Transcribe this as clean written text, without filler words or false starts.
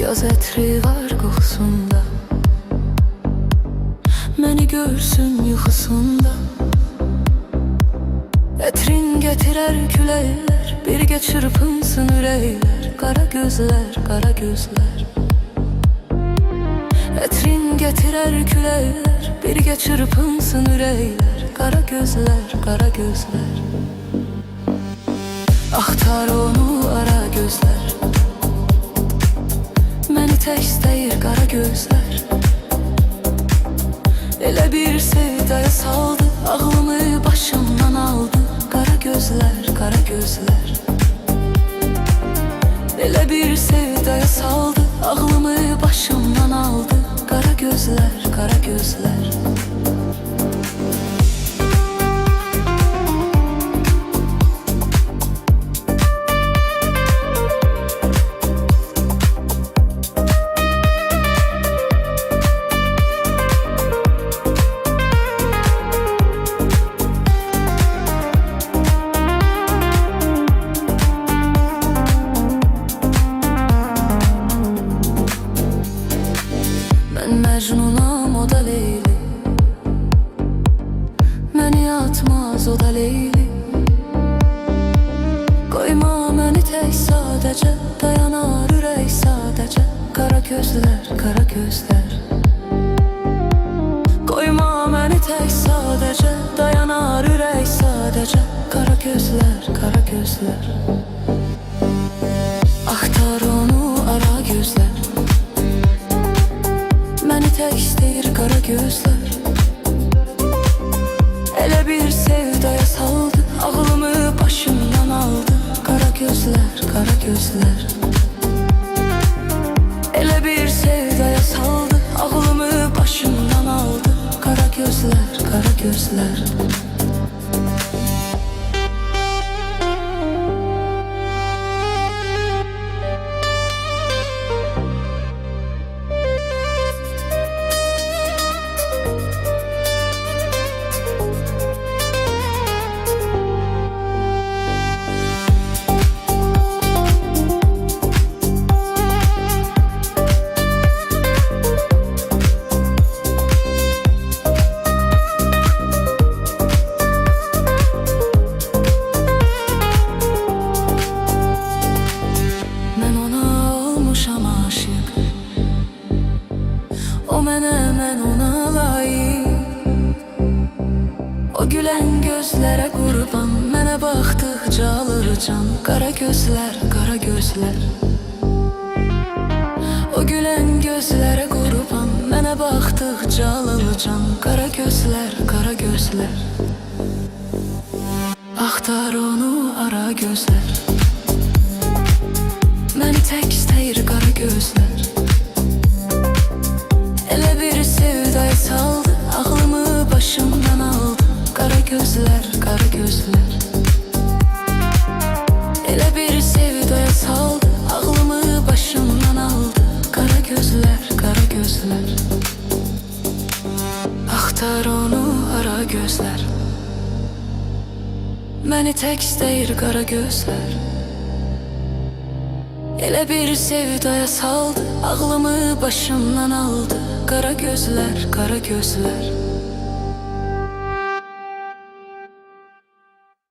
Yaz ətri var qoxusunda, məni görsün yuxusunda. Ətrin gətirər küləklər, birgə çırpınsın ürəklər. Qara gözlər, qara gözlər. Ətrin gətirər küləklər, birgə çırpınsın ürəklər. Qara gözlər, qara gözlər. Axtar onu ara gözlər, məni tək istəyir qara gözlər. Elə bir sevdaya saldı, ağlımı başımdan aldı. Qara gözlər, qara gözlər. Elə bir sevdaya saldı, ağlımı başımdan aldı. Qara gözlər, qara gözlər. Mən Məcnunam, o da Leyli. Məni atmaz, o da Leyli. Qoyma məni tək sadəcə, dayanar ürək sadəcə. Qara gözlər, qara gözlər. Qoyma məni tək sadəcə, dayanar ürək sadəcə. Qara gözlər, qara gözlər. Axtar onu ara gözlər, məni tək istəyir qara gözlər. Elə bir sevdaya saldı, ağlımı başımdan aldı. Qara gözlər, qara gözlər. Elə bir sevdaya saldı, ağlımı başımdan aldı. Qara gözlər, qara gözlər. O mənə, mən ona layık. O gülən gözlərə qurban, mənə baxdıqca alır can. Qara gözlər, qara gözlər. O gülən gözlərə qurban, mənə baxdıqca alır can. Qara gözlər, qara gözlər. Axtar onu ara gözlər, məni tək istəyir qara gözlər. Elə bir sevdaya saldı, ağlımı başımdan aldı. Qara gözlər, qara gözlər. Elə bir sevdaya saldı, ağlımı başımdan aldı. Qara gözlər, qara gözlər. Axtar onu ara gözlər, məni tək istəyir qara gözlər. Elə bir sevdaya saldı, ağlımı başımdan aldı. Qara gözlər, qara gözlər.